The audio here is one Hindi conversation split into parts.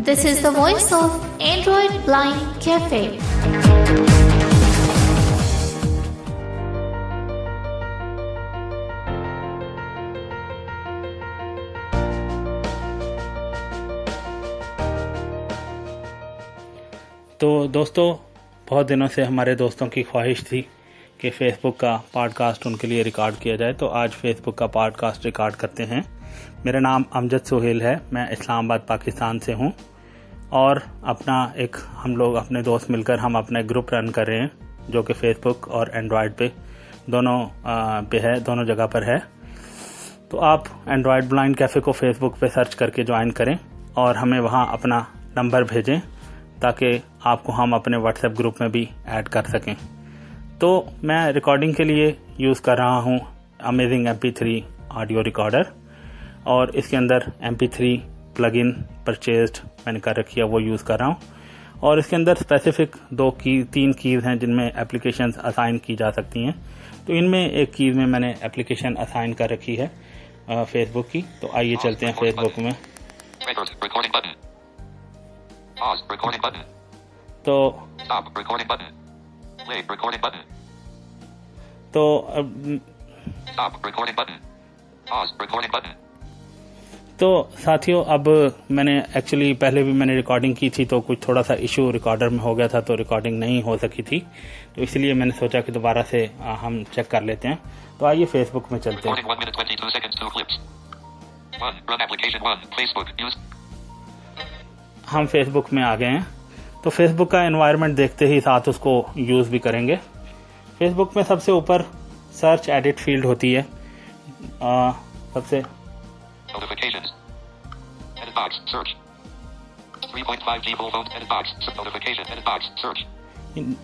This is the voice of Android Blind Cafe. तो दोस्तों, बहुत दिनों से हमारे दोस्तों की ख्वाहिश थी कि फेसबुक का पॉडकास्ट उनके लिए रिकॉर्ड किया जाए, तो आज फेसबुक का पॉडकास्ट रिकॉर्ड करते हैं। मेरा नाम अमजद सोहेल है, मैं इस्लामाबाद पाकिस्तान से हूं और हम लोग अपने दोस्त मिलकर हम अपना ग्रुप रन कर रहे हैं जो कि फेसबुक और एंड्रॉयड पे दोनों पे है, दोनों जगह पर है। तो आप एंड्रॉयड ब्लाइंड कैफ़े को फेसबुक पे सर्च करके ज्वाइन करें और हमें वहां अपना नंबर भेजें ताकि आपको हम अपने व्हाट्सएप ग्रुप में भी ऐड कर सकें। तो मैं रिकॉर्डिंग के लिए यूज़ कर रहा हूं अमेजिंग MP3 ऑडियो रिकॉर्डर और इसके अंदर MP3 प्लगइन परचेज्ड मैंने कर रखी है, वो यूज़ कर रहा हूं। और इसके अंदर स्पेसिफिक 3 कीज़ हैं जिनमें एप्लीकेशंस असाइन की जा सकती हैं। तो इनमें एक कीज़ में मैंने एप्लीकेशन असाइन कर रखी है फेसबुक की। तो आइए चलते हैं फेसबुक में। तो साथियों, अब मैंने एक्चुअली पहले भी मैंने रिकॉर्डिंग की थी तो कुछ थोड़ा सा इशू रिकॉर्डर में हो गया था, तो रिकॉर्डिंग नहीं हो सकी थी। तो इसलिए मैंने सोचा कि दोबारा से हम चेक कर लेते हैं। तो आइए फेसबुक में चलते हैं। हम फेसबुक में आ गए हैं। तो फेसबुक का एनवायरनमेंट देखते ही साथ उसको यूज़ भी करेंगे। फेसबुक में सबसे ऊपर सर्च एडिट फील्ड होती है। सबसे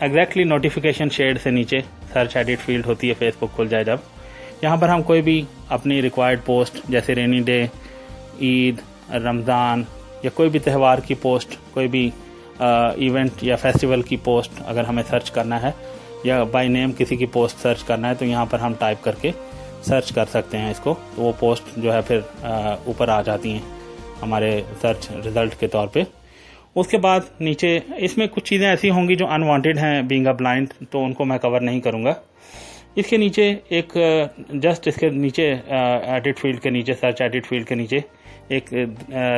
एग्जैक्टली नोटिफिकेशन शेड से नीचे सर्च एडिट फील्ड होती है। फेसबुक खुल जाए जब, यहाँ पर हम कोई भी अपनी रिक्वायर्ड पोस्ट जैसे रेनी डे, ईद, रमज़ान या कोई भी त्यौहार की पोस्ट, कोई भी इवेंट या फेस्टिवल की पोस्ट अगर हमें सर्च करना है या बाय नेम किसी की पोस्ट सर्च करना है तो यहाँ पर हम टाइप करके सर्च कर सकते हैं इसको। तो वो पोस्ट जो है फिर ऊपर आ जाती हैं हमारे सर्च रिजल्ट के तौर पे। उसके बाद नीचे इसमें कुछ चीज़ें ऐसी होंगी जो अनवांटेड हैं बीइंग अ ब्लाइंड, तो उनको मैं कवर नहीं करूँगा। इसके नीचे जस्ट इसके नीचे एडिट फील्ड के नीचे, सर्च एडिट फील्ड के नीचे एक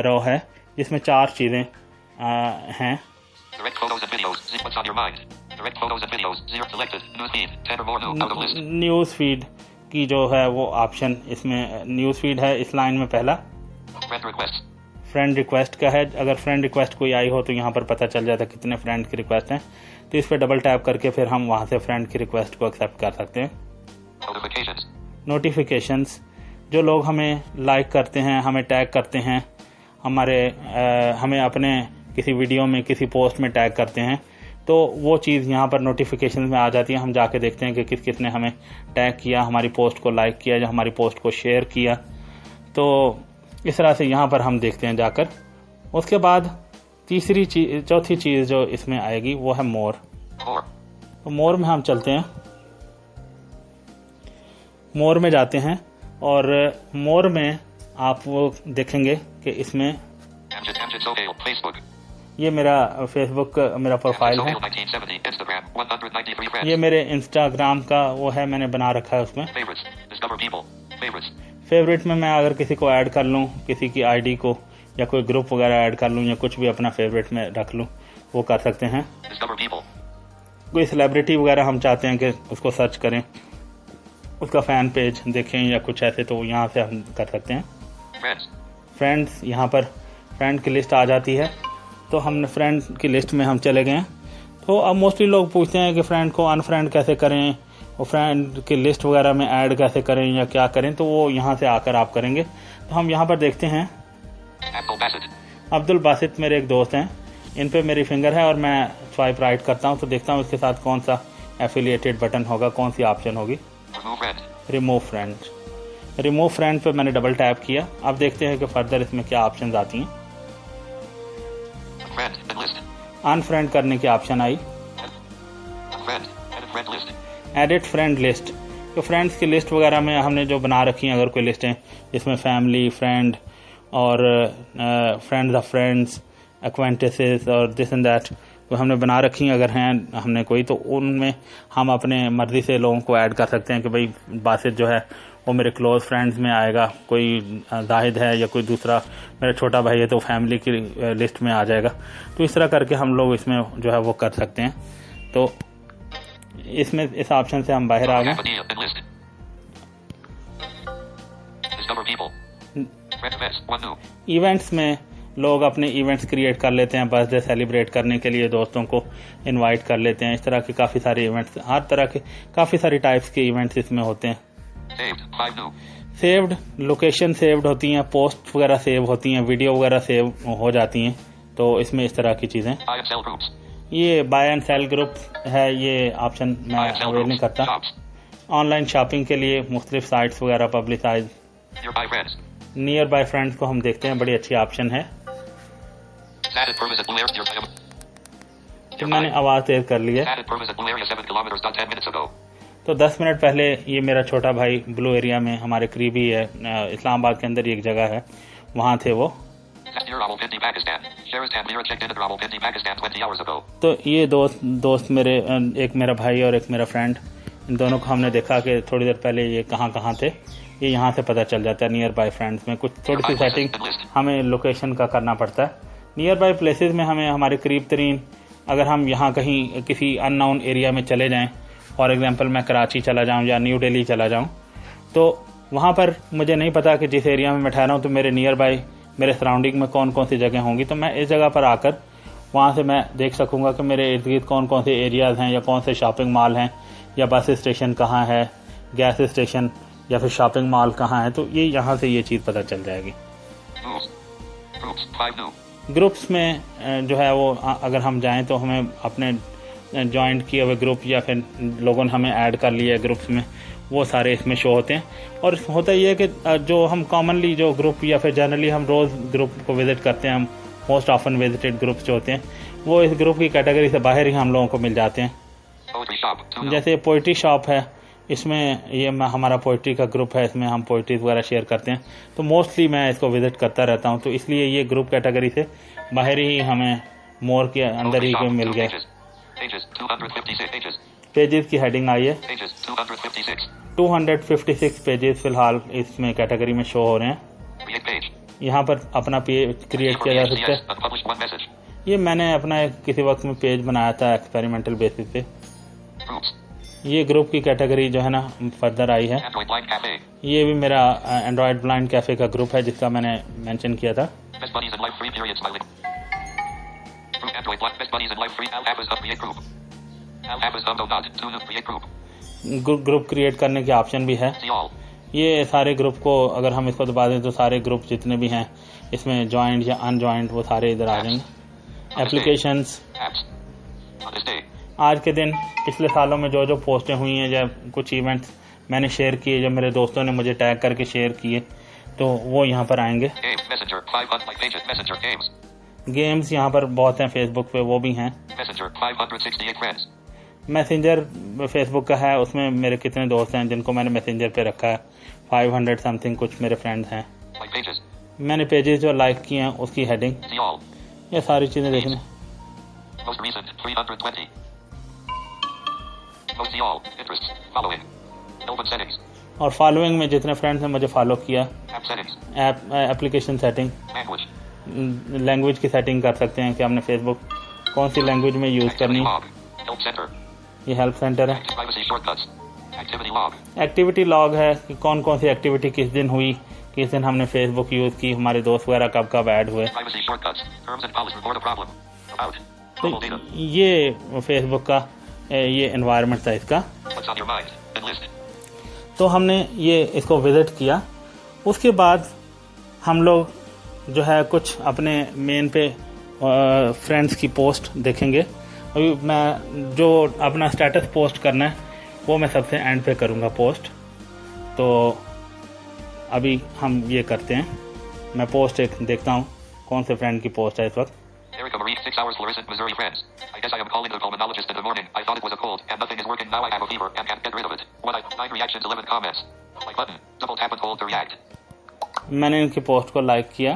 रो है जिसमें 4 चीज़ें हैं। न्यूज़ फीड की जो है वो ऑप्शन, इसमें न्यूज़ फीड है इस लाइन में पहला। फ्रेंड रिक्वेस्ट का है, अगर फ्रेंड रिक्वेस्ट कोई आई हो तो यहाँ पर पता चल जाता है कितने फ्रेंड की रिक्वेस्ट हैं। तो इस पर डबल टैप करके फिर हम वहाँ से फ्रेंड की रिक्वेस्ट को एक्सेप्ट कर सकते हैं। नोटिफिकेशंस, जो लोग हमें लाइक करते हैं, हमें टैग करते हैं, हमें अपने किसी वीडियो में, किसी पोस्ट में टैग करते हैं, तो वो चीज़ यहाँ पर नोटिफिकेशन में आ जाती है। हम जाके देखते हैं कि किसने हमें टैग किया, हमारी पोस्ट को लाइक किया या हमारी पोस्ट को शेयर किया। तो इस तरह से यहाँ पर हम देखते हैं जाकर। उसके बाद चौथी चीज़ जो इसमें आएगी वो है मोर। तो मोर में हम चलते हैं, मोर में जाते हैं और मोर में आप वो देखेंगे कि इसमें ये मेरा फेसबुक मेरा प्रोफाइल है, ये मेरे इंस्टाग्राम का वो है, मैंने बना रखा है। उसमें फेवरेट में मैं अगर किसी को ऐड कर लूँ, किसी की आईडी को या कोई ग्रुप वगैरह ऐड कर लूँ या कुछ भी अपना फेवरेट में रख लूँ, वो कर सकते हैं। कोई सेलिब्रिटी वगैरह हम चाहते हैं कि उसको सर्च करें, उसका फैन पेज देखें या कुछ ऐसे, तो यहाँ से हम कर सकते हैं। फ्रेंड्स, यहाँ पर फ्रेंड की लिस्ट आ जाती है। तो हमने फ्रेंड की लिस्ट में हम चले गए हैं। तो अब मोस्टली लोग पूछते हैं कि फ्रेंड को अनफ्रेंड कैसे करें और फ्रेंड की लिस्ट वगैरह में ऐड कैसे करें या क्या करें, तो वो यहाँ से आकर आप करेंगे। तो हम यहाँ पर देखते हैं अब्दुल बासित मेरे एक दोस्त हैं, इन पे मेरी फिंगर है और मैं स्वाइप राइट करता हूँ तो देखता हूँ इसके साथ कौन सा एफिलिएटेड बटन होगा, कौन सी ऑप्शन होगी। Remove friend. रिमूव फ्रेंड पे मैंने डबल टैप किया। अब देखते हैं कि फर्दर इसमें क्या ऑप्शंस आती हैं। अनफ्रेंड करने की ऑप्शन आई, एडिट फ्रेंड लिस्ट। तो फ्रेंड्स की लिस्ट वगैरह में हमने जो बना रखी हैं अगर कोई लिस्ट है जिसमें फैमिली, फ्रेंड और फ्रेंड्स ऑफ फ्रेंड्स एक्वेंटेसेस और दिस एंड दैट तो हमने बना रखी हैं, अगर हैं हमने कोई, तो उनमें हम अपने मर्जी से लोगों को ऐड कर सकते हैं कि भाई बासित जो है वो मेरे क्लोज फ्रेंड्स में आएगा, कोई जाहिद है या कोई दूसरा मेरा छोटा भाई है तो फैमिली की लिस्ट में आ जाएगा। तो इस तरह करके हम लोग इसमें जो है वो कर सकते हैं। तो इसमें इस ऑप्शन से हम बाहर आ गए। इवेंट्स में लोग अपने इवेंट्स क्रिएट कर लेते हैं, बर्थडे सेलिब्रेट करने के लिए दोस्तों को इनवाइट कर लेते हैं। इस तरह के काफ़ी सारे इवेंट्स, हर तरह के काफ़ी सारी टाइप्स के इवेंट्स इसमें होते हैं। सेव्ड लोकेशन सेव्ड होती हैं, पोस्ट वगैरह सेव होती हैं, वीडियो वगैरह सेव हो जाती हैं। तो इसमें इस तरह की चीज़ें। ये बाय एंड सेल ग्रुप है, ये ऑप्शन मैं अवेल नहीं करता। ऑनलाइन शॉपिंग के लिए मुख्तलिफ साइट्स वगैरह पब्लिसाइज। नियर बाय फ्रेंड्स को हम देखते हैं, बड़ी अच्छी ऑप्शन है। तो मैंने आवाज़ तेज कर ली है। तो 10 मिनट पहले ये मेरा छोटा भाई ब्लू एरिया में हमारे करीबी है, इस्लामाबाद के अंदर ही एक जगह है, वहाँ थे वो। तो ये दोस्त मेरे, एक मेरा भाई और एक मेरा फ्रेंड, इन दोनों को हमने देखा कि थोड़ी देर पहले ये कहाँ थे। ये यहाँ से पता चल जाता है नियर बाय फ्रेंड्स में। कुछ थोड़ी सी सेटिंग हमें लोकेशन का करना पड़ता है। नियर बाय प्लेसेस में हमें हमारे करीब तरीन, अगर हम यहाँ कहीं किसी अननोन एरिया में चले जाएं, फॉर एग्जांपल मैं कराची चला जाऊं या न्यू दिल्ली चला जाऊं, तो वहाँ पर मुझे नहीं पता कि जिस एरिया में मैं ठहरा हूँ तो मेरे नियर बाय, मेरे सराउंडिंग में कौन कौन सी जगह होंगी। तो मैं इस जगह पर आकर वहाँ से मैं देख सकूँगा कि मेरे इर्द गिर्द कौन कौन से एरियाज़ हैं या कौन से शॉपिंग मॉल हैं या बस स्टेशन कहाँ है, गैस स्टेशन या फिर शॉपिंग मॉल कहाँ है। तो ये यहाँ से ये चीज़ पता चल जाएगी। ग्रुप्स में जो है वो अगर हम जाएं तो हमें अपने ज्वाइंट किए हुए ग्रुप या फिर लोगों ने हमें ऐड कर लिया ग्रुप्स में, वो सारे इसमें शो होते हैं। और होता ये है कि जो हम कॉमनली जो ग्रुप या फिर जनरली हम रोज़ ग्रुप को विजिट करते हैं, हम मोस्ट ऑफन विजिटेड ग्रुप्स जो होते हैं वो इस ग्रुप की कैटेगरी से बाहर ही हम लोगों को मिल जाते हैं। जैसे पोइट्री शॉप है, इसमें ये हमारा पोइट्री का ग्रुप है, इसमें हम पोइट्रीज वगैरह शेयर करते हैं। तो मोस्टली मैं इसको विजिट करता रहता हूँ, तो इसलिए ये ग्रुप कैटेगरी से बाहर ही हमें मोर के अंदर ही मिल गया। पेजेस की हेडिंग आई है, 256 पेजेस फिलहाल इसमें कैटेगरी में शो हो रहे हैं। यहाँ पर अपना पेज क्रिएट किया जा सकता है। ये मैंने अपना किसी वक्त में पेज बनाया था एक्सपेरिमेंटल बेसिस पे। ये ग्रुप की कैटेगरी जो है ना फर्दर आई है। ये भी मेरा एंड्रॉयड ब्लाइंड कैफे का ग्रुप है जिसका मैंने मेंशन किया था। ग्रुप क्रिएट करने की ऑप्शन भी है। ये सारे ग्रुप को अगर हम इसको दबा दें तो सारे ग्रुप जितने भी हैं इसमें ज्वाइंट या अनज्वाइंट वो सारे इधर आ जाएंगे। एप्लीकेशंस, आज के दिन पिछले सालों में जो पोस्टें हुई हैं या कुछ इवेंट्स मैंने शेयर किए, जब मेरे दोस्तों ने मुझे टैग करके शेयर किए, तो वो यहाँ पर आएंगे। गेम्स यहाँ पर बहुत हैं, फेसबुक पे वो भी हैं। मैसेंजर फेसबुक का है, उसमें मेरे कितने दोस्त हैं जिनको मैंने मैसेंजर पे रखा है, 500 समथिंग कुछ मेरे फ्रेंड्स हैं। मैंने पेजेस जो लाइक किए हैं उसकी हेडिंग, ये सारी चीज़ें देखने। और फॉलोइंग में जितने फ्रेंड्स हैं मुझे फॉलो किया। एप्लीकेशन सेटिंग, लैंग्वेज की सेटिंग कर सकते हैं कि हमने फेसबुक कौन सी लैंग्वेज में यूज़ करनी। ये हेल्प सेंटर है। एक्टिविटी लॉग है कि कौन कौन सी एक्टिविटी किस दिन हुई, किस दिन हमने फेसबुक यूज़ की, हमारे दोस्त वगैरह कब कब ऐड हुए। तो ये फेसबुक का ये एनवायरनमेंट था इसका। तो हमने ये इसको विजिट किया। उसके बाद हम लोग जो है कुछ अपने मेन पे फ्रेंड्स की पोस्ट देखेंगे। अभी मैं जो अपना स्टेटस पोस्ट करना है वो मैं सबसे एंड पे करूँगा पोस्ट। तो अभी हम ये करते हैं, मैं पोस्ट एक देखता हूँ कौन से फ्रेंड की पोस्ट है इस वक्त। Erica Marie, 6 hours Florissant, Missouri friends. I guess I am calling the pulmonologist in the morning. I thought it was a cold, and nothing is working now. I have a fever and can't get rid of it. 9 reactions, 11 comments. Like button. Double tap and hold to react. मैंने इनकी पोस्ट को लाइक किया।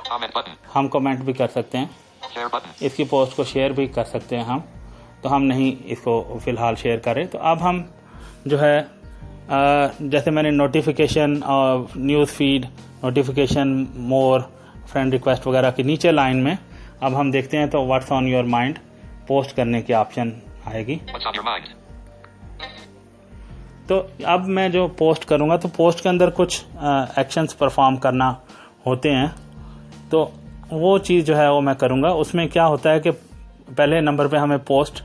Comment button. हम कमेंट भी कर सकते हैं। Share button. इसकी पोस्ट को शेयर भी कर सकते हैं हम, तो हम नहीं इसको फ़िलहाल शेयर करें। तो अब हम जो है जैसे मैंने नोटिफिकेशन और न्यूज़ फीड, नोटिफिकेशन, मोर, फ्रेंड रिक्वेस्ट वगैरह के नीचे लाइन में अब हम देखते हैं तो what's on your mind post करने की ऑप्शन आएगी। What's on your mind? तो अब मैं जो पोस्ट करूंगा तो पोस्ट के अंदर कुछ एक्शंस परफॉर्म करना होते हैं, तो वो चीज़ जो है वो मैं करूंगा। उसमें क्या होता है कि पहले नंबर पे हमें पोस्ट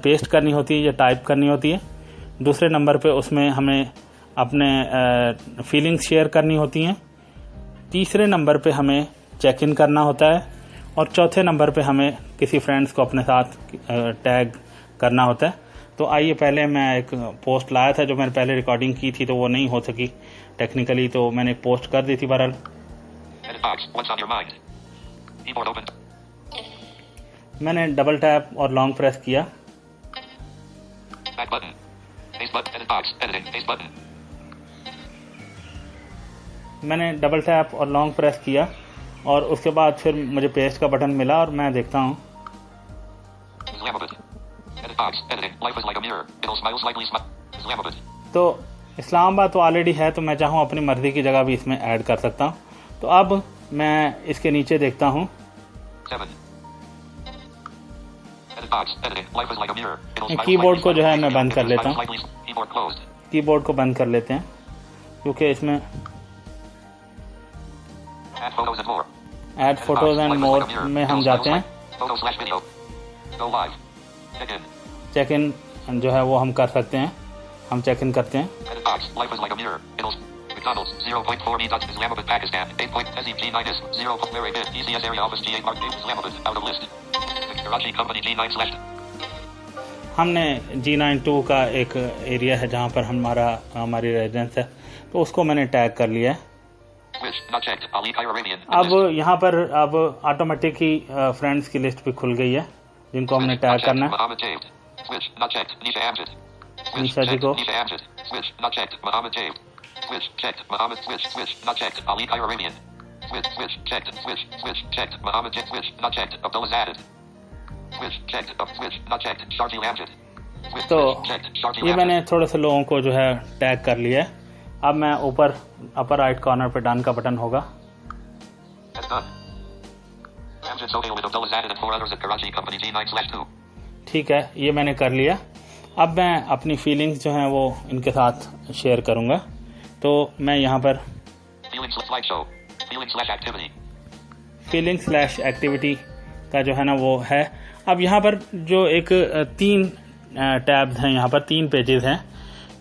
पेस्ट करनी होती है या टाइप करनी होती है, दूसरे नंबर पे उसमें हमें अपने फीलिंग्स शेयर करनी होती हैं, तीसरे नंबर पे हमें चेक इन करना होता है, और चौथे नंबर पे हमें किसी फ्रेंड्स को अपने साथ टैग करना होता है। तो आइए पहले मैं एक पोस्ट लाया था, जो मैंने पहले रिकॉर्डिंग की थी तो वो नहीं हो सकी टेक्निकली, तो मैंने एक पोस्ट कर दी थी। बहरहाल Edit box. What's on your mind? Keyboard open. मैंने डबल टैप और लॉन्ग प्रेस किया। Back button. Paste button. Edit box. Editing. Paste button. मैंने डबल टैप और लॉन्ग प्रेस किया और उसके बाद फिर मुझे पेस्ट का बटन मिला और मैं देखता हूँ। Islamabad. Edit box. Editing. Life is like a mirror. It'll smile slightly. Islamabad. तो इस्लामाबाद तो ऑलरेडी है, तो मैं चाहूँ अपनी मर्जी की जगह भी इसमें ऐड कर सकता हूँ। तो अब मैं इसके नीचे देखता हूँ। 7. Edit box. Editing. Life is like a mirror. It'll smile keyboard को slightly. जो है मैं बंद कर It'll लेता smile हूँ। slightly. Keyboard closed. कीबोर्ड को बंद कर लेते हैं क्योंकि इसमें Add photos and more. Add photos and more में हम जाते हैं। Photo slash video. Go live. Check in. Check in जो है वो हम कर सकते हैं, हम चेक इन करते हैं। Edit box. Life is like a mirror. It'll McDonald's 0.4 me. Islamabad, Pakistan 8. G9 is 0. Where it is. ECS area office G8 Mark Islamabad out of list. Karachi company G9/. हमने G92 का एक एरिया है जहाँ पर हमारी रेजिडेंस है, तो उसको मैंने टैग कर लिया है। Wish not checked. Ali Cairo Arabian. अब यहाँ पर अब ऑटोमेटिक ही फ्रेंड्स की लिस्ट भी खुल गई है जिनको हमने टैग करना है। Mohammed Javed. Wish not checked. Nisha Amjad. Wish Nisha ji checked. को Nisha Amjad. Wish not checked. Mohammed Javed. Wish checked. Mohammed Wish not checked. Ali Cairo Arabian. Wish checked. Wish checked. Mohammed Javed. Wish not checked. Abdullah's added. Wish checked. Wish not checked. Sharjeel Amjad. Wish तो checked. Sharjeel ये Amjad. मैंने थोड़े से लोगों को जो है टैग कर लिया है। अब मैं ऊपर अपर राइट कॉर्नर पे डन का बटन होगा। That's done. Amjad Sohail with Abdullah's added and 4 others at Karachi company G9/2. ठीक है, ये मैंने कर लिया। अब मैं अपनी फीलिंग्स जो हैं वो इनके साथ शेयर करूंगा। तो मैं यहाँ पर Feelings slideshow. Feelings/activity. फीलिंग/एक्टिविटी का जो है ना वो है। अब यहाँ पर जो एक 3 टैब्स हैं, यहाँ पर 3 पेजेस हैं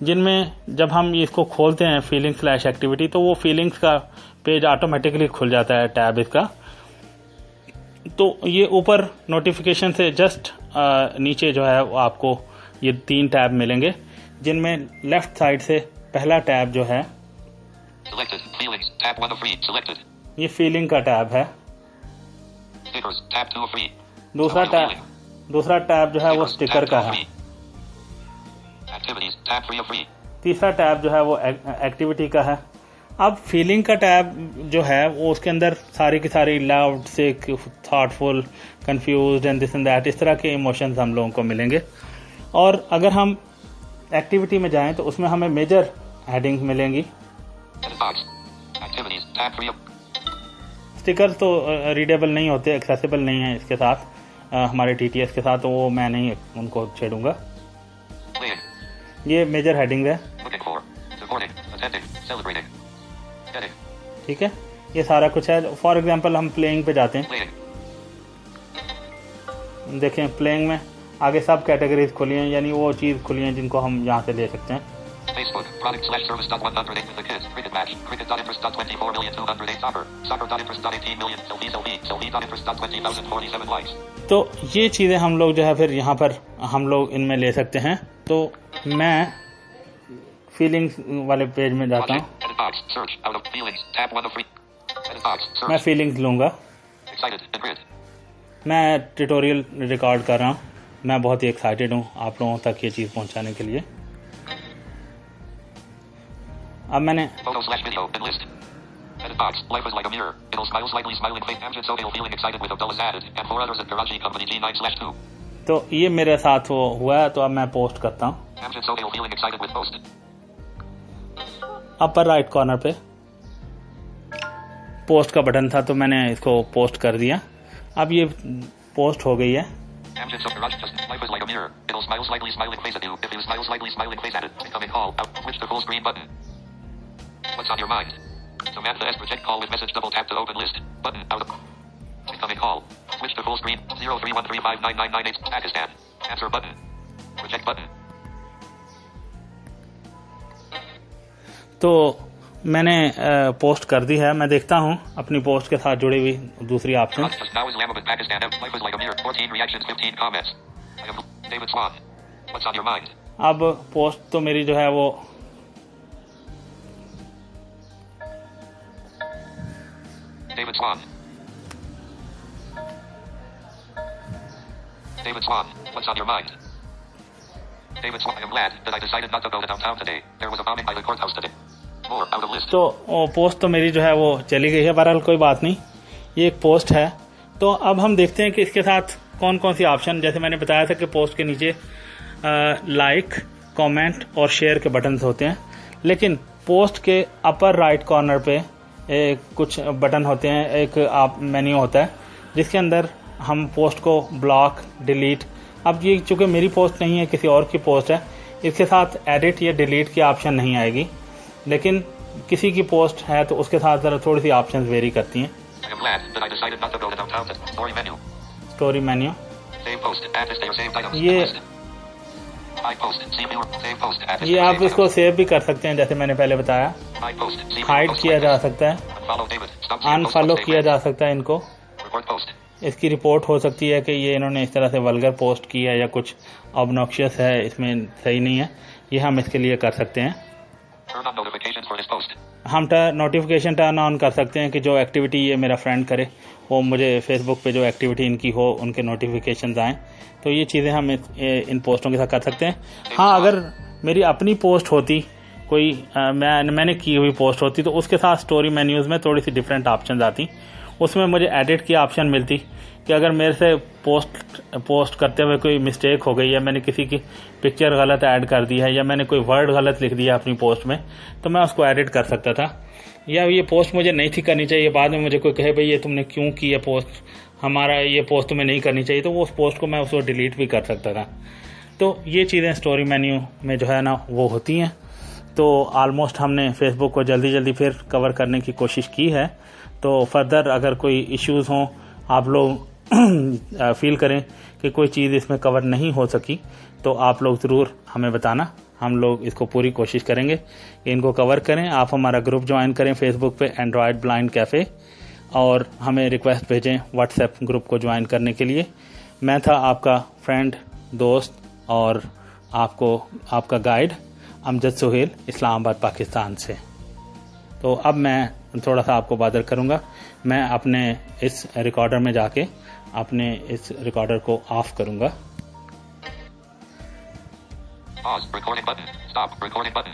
जिनमें जब हम इसको खोलते हैं फीलिंग/एक्टिविटी तो वो फीलिंग्स का पेज ऑटोमेटिकली खुल जाता है टैब इसका। तो ये ऊपर नोटिफिकेशन से जस्ट नीचे जो है वो आपको ये 3 टैब मिलेंगे जिनमें लेफ्ट साइड से पहला टैब जो है Selected. Feelings. Tab 1 of 3. Selected. ये फीलिंग का टैब है। Stickers. Tab 2 of 3. दूसरा टैब जो है वो स्टिकर का है। Activities. Tab 3 of 3. तीसरा टैब जो है वो एक्टिविटी का है। अब फीलिंग का टैब जो है वो उसके अंदर सारी की सारी loud, sick, thoughtful, confused and this and that, इस तरह के इमोशंस हम लोगों को मिलेंगे। और अगर हम एक्टिविटी में जाएं तो उसमें हमें मेजर हेडिंग मिलेंगी। Edit box. Activities. Tab 3 of. Sticker तो रीडेबल नहीं होते, एक्सेसिबल नहीं है इसके साथ हमारे TTS के साथ, तो वो मैं नहीं उनको छेड़ूंगा। Playing. ये मेजर हेडिंग है। Looking for. Supporting. Attending. Celebrating. Getting. ठीक है, ये सारा कुछ है। फॉर एग्जांपल हम प्लेइंग पे जाते हैं। Playing. देखें प्लेइंग में आगे सब कैटेगरीज खुली हैं, यानी वो चीज़ खुली हैं जिनको हम यहाँ से ले सकते हैं। Facebook. Product/service.108 with the kids. Cricket match. Cricket.interest.24,208 soccer. Soccer.interest.18 million. Selfie. Selfie.interest.20,047 likes. तो ये चीज़ें हम लोग जो है फिर यहाँ पर हम लोग इनमें ले सकते हैं। तो मैं फीलिंग्स वाले पेज में जाता हूँ। Edit box. Search. Out of feelings. Tab 1 of 3. Edit box. मैं Search. फीलिंग्स लूँगा। Excited. And grid. मैं ट्यूटोरियल रिकॉर्ड कर रहा हूँ, मैं बहुत ही एक्साइटेड हूँ आप लोगों तक ये चीज़ पहुँचाने के लिए। अब मैंने Photo/video. And list. Edit box. Life is like a mirror. It'll smile slightly smiling face. Amjad Sohail feeling excited with Abdullah's added. And 4 others at Karachi Company G9/2. तो ये मेरे साथ वो हुआ है, तो अब मैं पोस्ट करता हूँ। Amjad Sohail feeling excited with post. Upper right corner पे पोस्ट का बटन था, तो मैंने इसको पोस्ट कर दिया। अब ये पोस्ट हो गई है। Amjad Sohail just life is like a mirror. It'll smile slightly smiling face at you. If you smile slightly smiling face at it. Incoming call. Out. Switch to full screen button. What's on your mind? Samantha S. Reject call with message. Double tap to open list. Button. Out of. Incoming call. Switch to full screen. 0313599998. Pakistan. Answer button. Reject button. तो मैंने पोस्ट कर दी है। मैं देखता हूँ अपनी पोस्ट के साथ जुड़ी हुई दूसरी option. Just now Islamabad, Pakistan. Life is like a mirror. 14 reactions, 15 comments. I am David Swan. What's on your mind? अब पोस्ट तो मेरी जो है वो David Swan. David Swan. What's on your mind? David Swan. I am glad that I decided not to go to downtown today. There was a bombing by the courthouse today. More out of list. तो पोस्ट तो मेरी जो है वो चली गई है। बहरहाल कोई बात नहीं, ये एक पोस्ट है। तो अब हम देखते हैं कि इसके साथ कौन कौन सी ऑप्शन, जैसे मैंने बताया था कि पोस्ट के नीचे लाइक, कमेंट और शेयर के बटन्स होते हैं, लेकिन पोस्ट के अपर राइट कॉर्नर पे कुछ बटन होते हैं। एक आप मेन्यू होता है जिसके अंदर हम पोस्ट को ब्लॉक, डिलीट, अब ये चूंकि मेरी पोस्ट नहीं है, किसी और की पोस्ट है, इसके साथ एडिट या डिलीट की ऑप्शन नहीं आएगी, लेकिन किसी की पोस्ट है तो उसके साथ जरा थोड़ी सी ऑप्शन वेरी करती हैं। I am glad that I decided not to go to downtown today. Story menu. Story menu, Save post. Add this to your saved items. ये List. I post. See viewer. Save post. Add this ये to your आप saved इसको सेव भी कर सकते हैं, जैसे मैंने पहले बताया। items. I post. See viewer hide post किया like जा this. सकता है, Unfollow David. Stop seeing post. Unfollow Save किया it. जा सकता है इनको। Report post. इसकी रिपोर्ट हो सकती है कि ये इन्होंने इस तरह से वल्गर पोस्ट की है या कुछ ऑब्नॉक्शियस है, इसमें सही नहीं है, ये हम इसके लिए कर सकते हैं। Turn on notifications for this post. हम नोटिफिकेशन टर्न ऑन कर सकते हैं कि जो एक्टिविटी ये मेरा फ्रेंड करे, वो मुझे फेसबुक पे जो एक्टिविटी इनकी हो उनके नोटिफिकेशंस आएँ, तो ये चीज़ें हम इन पोस्टों के साथ कर सकते हैं। हाँ, अगर मेरी अपनी पोस्ट होती, कोई मैंने की हुई पोस्ट होती, तो उसके साथ स्टोरी मेन्यूज़ में थोड़ी सी डिफरेंट ऑप्शन आती। उसमें मुझे एडिट की ऑप्शन मिलती कि अगर मेरे से पोस्ट करते हुए कोई मिस्टेक हो गई, या मैंने किसी की पिक्चर गलत ऐड कर दी है, या मैंने कोई वर्ड गलत लिख दिया अपनी पोस्ट में, तो मैं उसको एडिट कर सकता था। या ये पोस्ट मुझे नहीं थी करनी चाहिए, बाद में मुझे कोई कहे भाई ये तुमने क्यों की है पोस्ट, हमारा ये पोस्ट तुम्हें नहीं करनी चाहिए, तो वो उस पोस्ट को मैं उसको डिलीट भी कर सकता था। तो ये चीज़ें स्टोरी मेन्यू में जो है ना वो होती हैं। तो ऑलमोस्ट हमने फेसबुक को जल्दी जल्दी फिर कवर करने की कोशिश की है। तो फर्दर अगर कोई इश्यूज़ हों, आप लोग फील करें कि कोई चीज़ इसमें कवर नहीं हो सकी, तो आप लोग ज़रूर हमें बताना, हम लोग इसको पूरी कोशिश करेंगे कि इनको कवर करें। आप हमारा ग्रुप ज्वाइन करें फेसबुक पे एंड्रॉयड ब्लाइंड कैफ़े, और हमें रिक्वेस्ट भेजें व्हाट्सएप ग्रुप को ज्वाइन करने के लिए। मैं था आपका फ्रेंड, दोस्त और आपका गाइड अमजद सोहेल, इस्लामाबाद पाकिस्तान से। तो अब मैं थोड़ा सा आपको बादर करूँगा। मैं अपने इस रिकॉर्डर में जाके अपने इस रिकॉर्डर को ऑफ करूँगा। Pause. Recording button. Stop. Recording button.